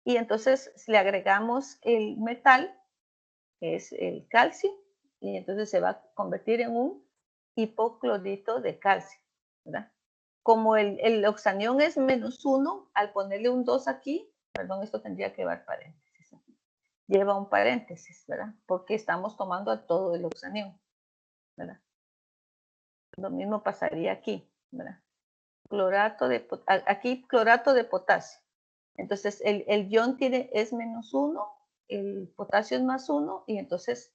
Y entonces le agregamos el metal, que es el calcio, y entonces se va a convertir en un hipoclorito de calcio, ¿verdad? Como el oxanión es -1, al ponerle un 2 aquí, perdón, esto tendría que llevar paréntesis. Lleva un paréntesis, ¿verdad? Porque estamos tomando a todo el oxanión, ¿verdad? Lo mismo pasaría aquí, ¿verdad? Aquí clorato de potasio. Entonces el ion es -1, el potasio es +1 y entonces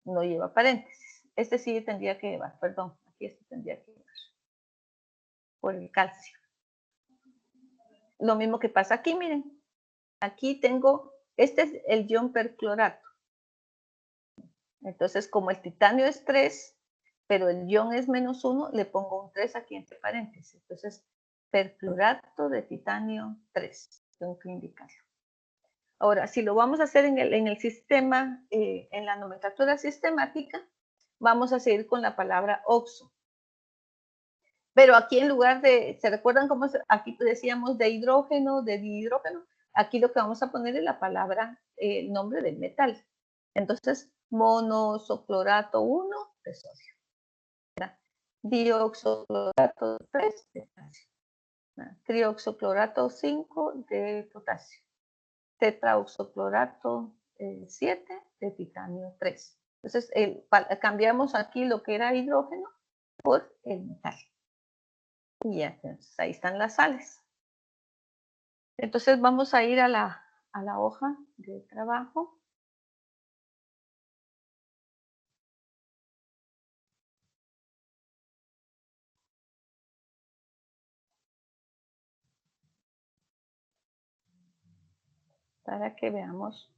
no lleva paréntesis. Este sí tendría que llevar, perdón, aquí este tendría que llevar por el calcio. Lo mismo que pasa aquí, miren. Aquí tengo, este es el ion perclorato. Entonces, como el titanio es 3, pero el ion es -1, le pongo un 3 aquí entre paréntesis. Entonces, perclorato de titanio 3. Tengo que indicarlo. Ahora, si lo vamos a hacer en el sistema, en la nomenclatura sistemática, vamos a seguir con la palabra oxo. Pero aquí en lugar de, ¿se recuerdan cómo aquí decíamos de hidrógeno, de dihidrógeno? Aquí lo que vamos a poner es la palabra, el nombre del metal. Entonces, monoxoclorato 1 de sodio. Dioxoclorato 3 de calcio. Trioxoclorato 5 de potasio. Tetraoxoclorato 7 de titanio 3. Entonces, cambiamos aquí lo que era hidrógeno por el metal. Y ya, entonces, ahí están las sales. Entonces, vamos a ir a la hoja de trabajo. Para que veamos.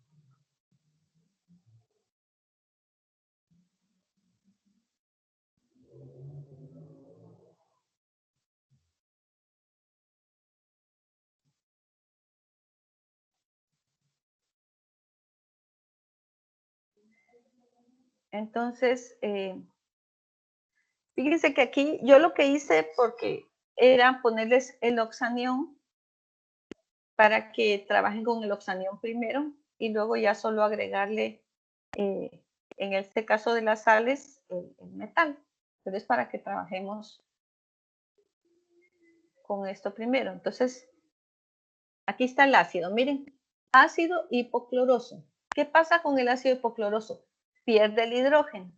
Entonces, fíjense que aquí yo lo que hice porque era ponerles el oxanión para que trabajen con el oxanión primero y luego ya solo agregarle, en este caso de las sales, el metal. Pero es para que trabajemos con esto primero. Entonces, aquí está el ácido. Miren, ácido hipocloroso. ¿Qué pasa con el ácido hipocloroso? Pierde el hidrógeno.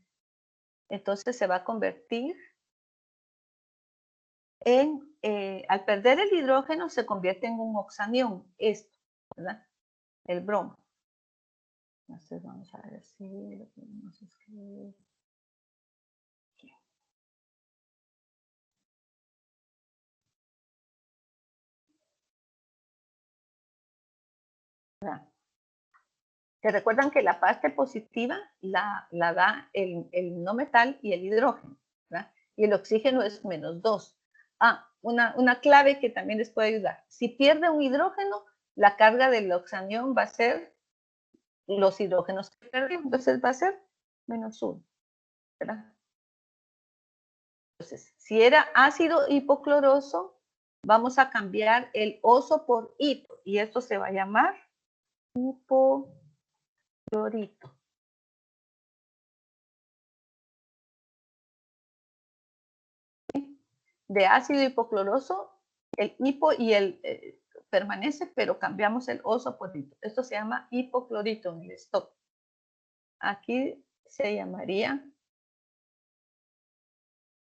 Entonces se va a convertir en, al perder el hidrógeno, se convierte en un oxanión. Esto, ¿verdad? El bromo. Entonces vamos a ver si lo podemos escribir. ¿Se recuerdan que la parte positiva la da el no metal y el hidrógeno? ¿Verdad? Y el oxígeno es -2. Una clave que también les puede ayudar. Si pierde un hidrógeno, la carga del oxanión va a ser los hidrógenos que perdió. Entonces va a ser -1. ¿Verdad? Entonces, si era ácido hipocloroso, vamos a cambiar el oso por hito. Y esto se va a llamar hipoclorito. De ácido hipocloroso, el hipo y el permanece, pero cambiamos el oso por hito. Esto se llama hipoclorito en el stop. Aquí se llamaría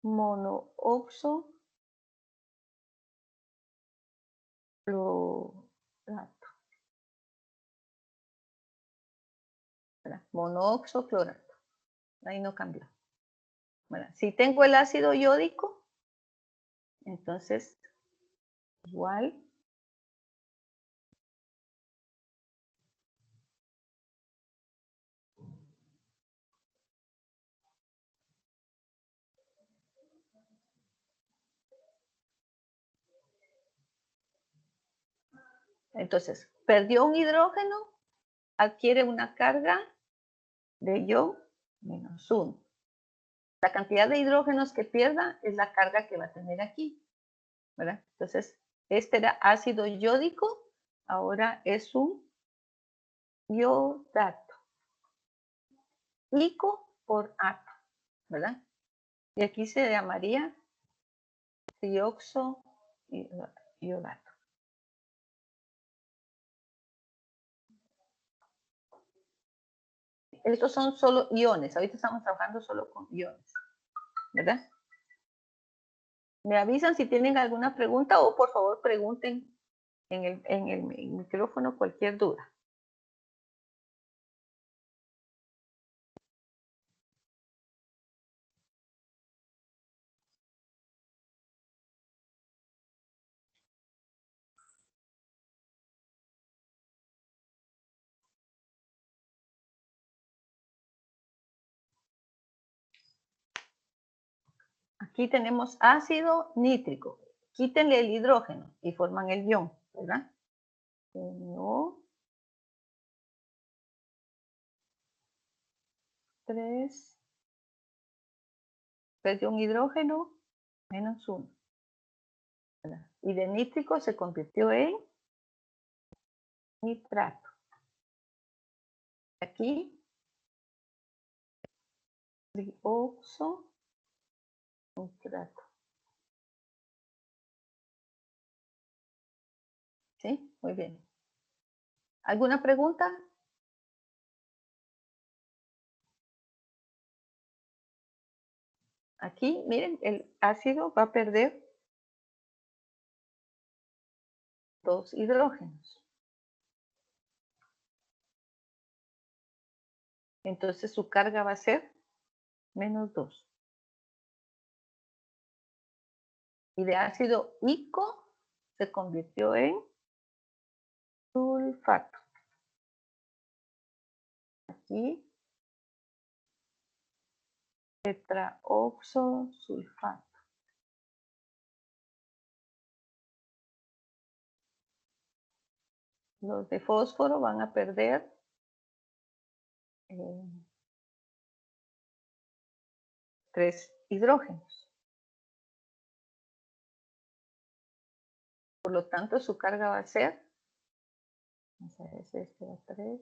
monooxoclorato. Monooxoclorato. Ahí no cambió. Bueno, si tengo el ácido yódico, entonces igual. Entonces, perdió un hidrógeno, adquiere una carga de yo -1. La cantidad de hidrógenos que pierda es la carga que va a tener aquí, ¿verdad? Entonces, este era ácido yódico, ahora es un iodato. Ico por ato, ¿verdad? Y aquí se llamaría trioxoiodato. Estos son solo iones, ahorita estamos trabajando solo con iones, ¿verdad? Me avisan si tienen alguna pregunta o por favor pregunten en el micrófono cualquier duda. Aquí tenemos ácido nítrico. quítenle el hidrógeno y forman el ion, ¿verdad? NO 3, perdió un hidrógeno, menos 1. Y de nítrico se convirtió en nitrato. Aquí, trioxo, nitrato. ¿Sí? Muy bien. ¿Alguna pregunta? Aquí, miren, el ácido va a perder 2 hidrógenos. Entonces su carga va a ser menos 2. Y de ácido ico se convirtió en sulfato. Aquí, tetraoxosulfato. Los de fósforo van a perder 3 hidrógenos. Por lo tanto, su carga va a ser, este va a 3,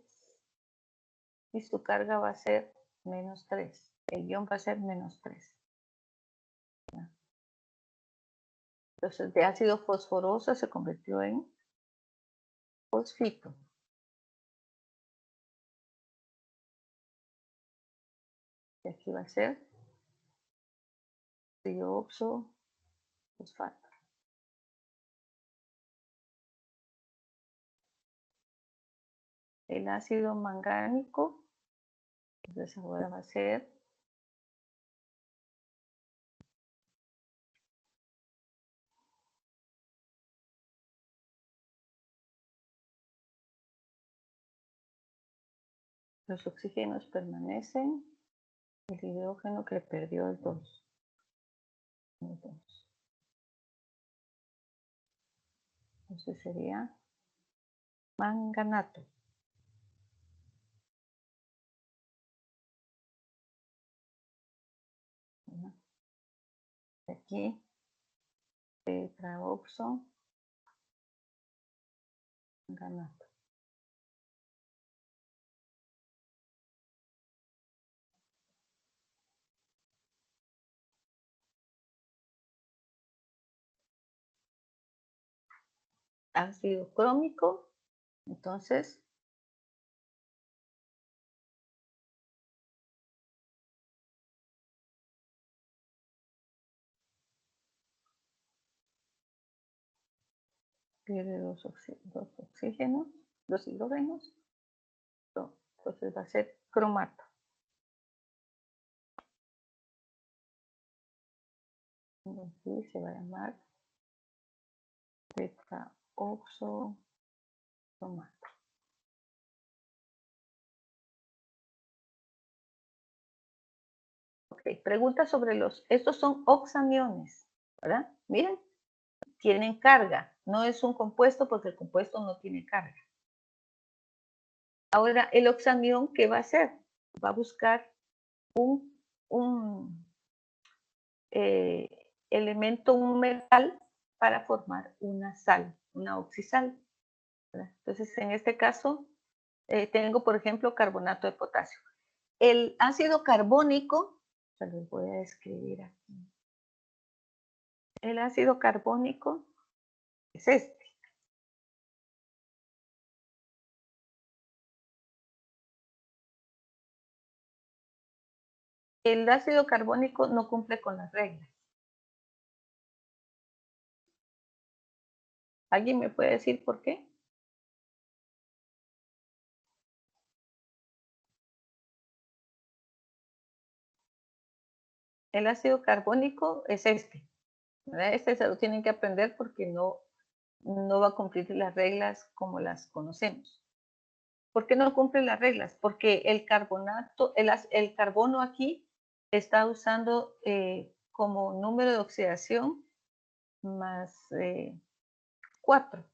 y su carga va a ser menos 3. El ion va a ser menos 3. Entonces, de ácido fosforoso se convirtió en fosfito. Y aquí va a ser trioxofosfato. El ácido mangánico, entonces ahora va a ser los oxígenos permanecen, el hidrógeno que perdió el 2. Entonces sería manganato. Aquí, tetraoxo manganato. Ácido crómico, entonces pierde 2 oxígenos, 2 hidrógenos, entonces va a ser cromato. Aquí se va a llamar tetraoxo cromato. Ok, pregunta sobre estos son oxaniones, ¿verdad? Miren, tienen carga, no es un compuesto porque el compuesto no tiene carga. Ahora, el oxanión, ¿qué va a hacer? Va a buscar un elemento, un metal para formar una sal, una oxisal, ¿verdad? Entonces, en este caso, tengo, por ejemplo, carbonato de potasio. El ácido carbónico, se los voy a escribir aquí. El ácido carbónico es este. El ácido carbónico no cumple con las reglas. ¿Alguien me puede decir por qué? El ácido carbónico es este, ¿verdad? Este se lo tienen que aprender porque no va a cumplir las reglas como las conocemos. ¿Por qué no cumple las reglas? Porque el carbonato, el carbono aquí está usando como número de oxidación más 4.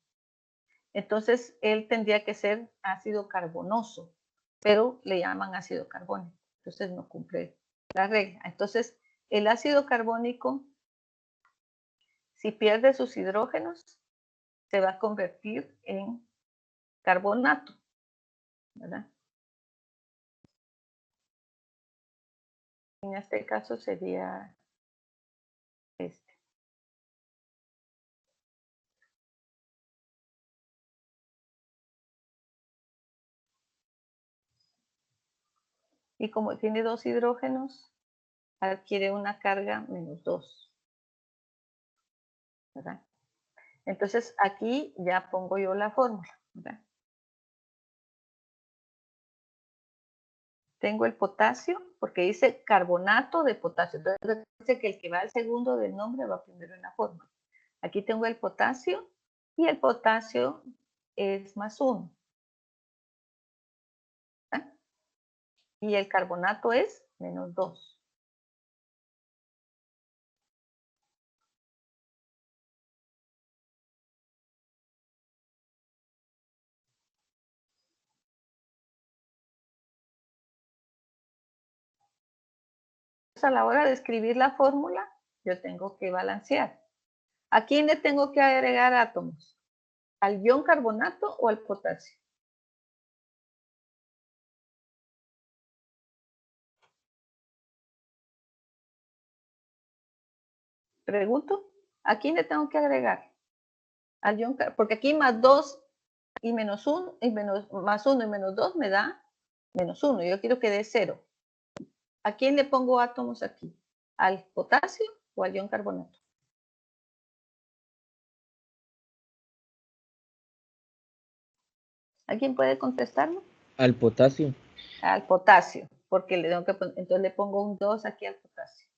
Entonces, él tendría que ser ácido carbonoso, pero le llaman ácido carbónico. Entonces, no cumple la regla. Entonces, el ácido carbónico, si pierde sus hidrógenos, se va a convertir en carbonato, ¿verdad? En este caso sería este. Y como tiene 2 hidrógenos, adquiere una carga -2, ¿verdad? Entonces aquí ya pongo yo la fórmula, ¿verdad? Tengo el potasio, porque dice carbonato de potasio. Entonces dice que el que va al segundo del nombre va primero en la fórmula. Aquí tengo el potasio y el potasio es +1. ¿verdad? Y el carbonato es -2. A la hora de escribir la fórmula, yo tengo que balancear. ¿A quién le tengo que agregar átomos? ¿Al ion carbonato o al potasio? Pregunto, ¿a quién le tengo que agregar? Al ion, porque aquí +2 y -1, y +1 y -2 me da -1. Yo quiero que dé 0. ¿A quién le pongo átomos aquí? ¿Al potasio o al ion carbonato? ¿Alguien puede contestarlo? Al potasio. Al potasio, porque le tengo que entonces le pongo un 2 aquí al potasio.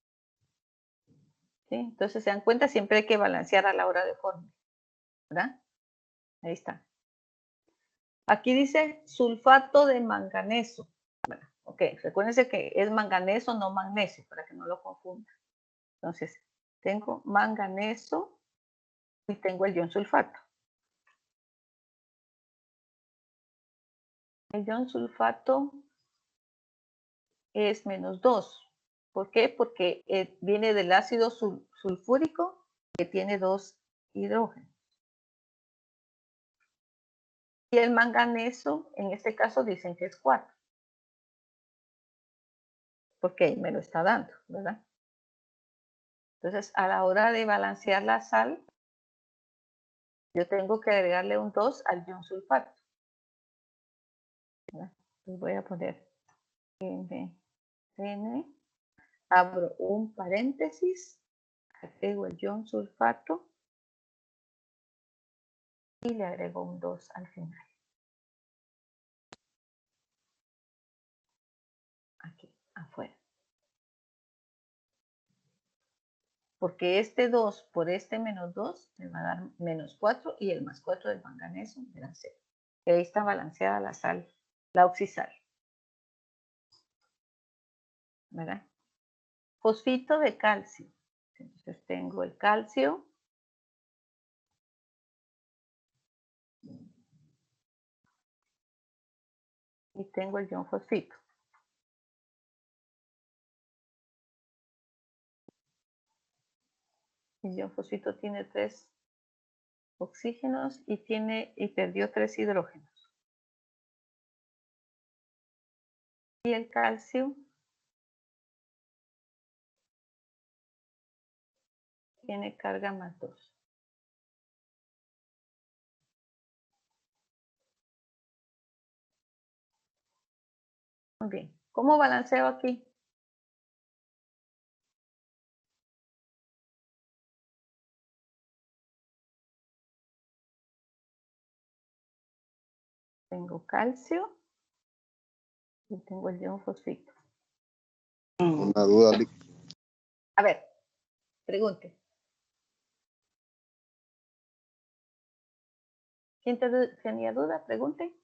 ¿Sí? Entonces se dan cuenta, siempre hay que balancear a la hora de fórmula, ¿verdad? Ahí está. Aquí dice sulfato de manganeso. Bueno, ok, recuérdense que es manganeso, no magnesio, para que no lo confundan. Entonces, tengo manganeso y tengo el ion sulfato. El ion sulfato es -2. ¿Por qué? Porque viene del ácido sulfúrico que tiene 2 hidrógenos. Y el manganeso, en este caso, dicen que es 4. Porque me lo está dando, ¿verdad? Entonces, a la hora de balancear la sal, yo tengo que agregarle un 2 al ion sulfato. ¿verdad? Entonces voy a poner MN, abro un paréntesis, agrego el ion sulfato y le agrego un 2 al final. Aquí, afuera. Porque este 2 por este -2 me va a dar -4 y el +4 del manganeso me da 0. Y ahí está balanceada la sal, la oxisal. ¿Verdad? Fosfito de calcio. Entonces tengo el calcio. Y tengo el ion fosfito. El ion fosfito tiene 3 oxígenos y perdió 3 hidrógenos. Y el calcio tiene carga +2. Muy bien. ¿Cómo balanceo aquí? Tengo calcio y tengo el ion fosfito. Una duda. A ver, pregunte. ¿Quién tenía duda? Pregunte.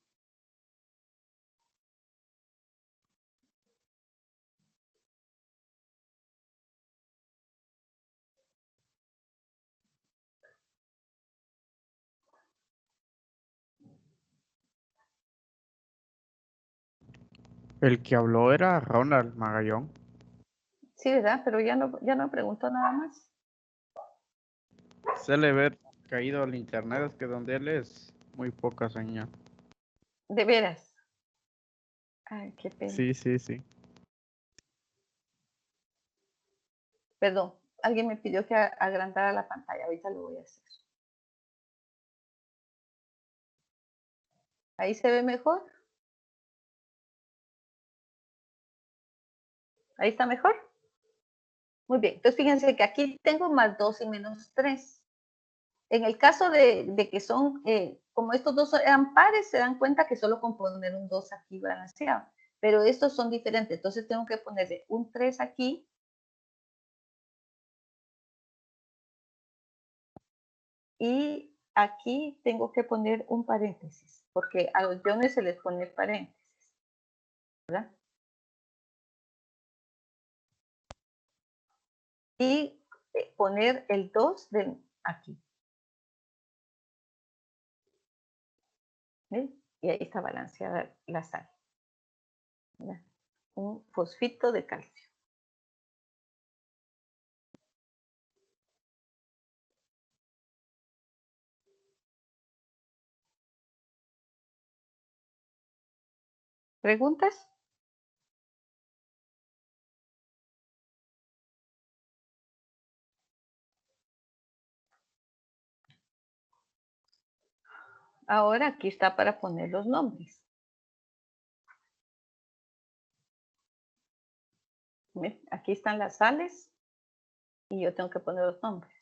El que habló era Ronald Magallón. Sí, ¿verdad? Pero ya no preguntó nada más. Se le ve caído al internet, es que donde él es muy poca señal. De veras. Ay, qué pena. Sí, sí, sí. Perdón, alguien me pidió que agrandara la pantalla. Ahorita lo voy a hacer. ¿Ahí se ve mejor? ¿Ahí está mejor? Muy bien. Entonces, fíjense que aquí tengo más 2 y menos 3. En el caso de que son, como estos dos eran pares, se dan cuenta que solo con poner un 2 aquí balanceado. Pero estos son diferentes. Entonces, tengo que ponerle un 3 aquí. Y aquí tengo que poner un paréntesis, porque a los iones se les pone paréntesis, ¿verdad? Y poner el 2 de aquí. ¿Ven? Y ahí está balanceada la sal, ¿verdad? Un fosfito de calcio. ¿Preguntas? Ahora aquí está para poner los nombres. ¿Ven? Aquí están las sales y yo tengo que poner los nombres.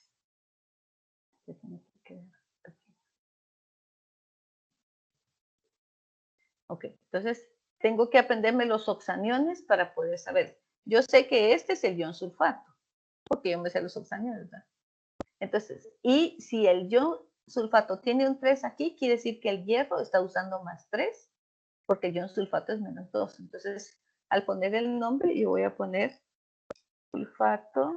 Ok, entonces tengo que aprenderme los oxaniones para poder saber. Yo sé que este es el ion sulfato, porque yo me sé los oxaniones, ¿verdad? Entonces, y si el ion sulfato tiene un 3 aquí, quiere decir que el hierro está usando más 3, porque el ion sulfato es menos 2. Entonces, al poner el nombre, yo voy a poner sulfato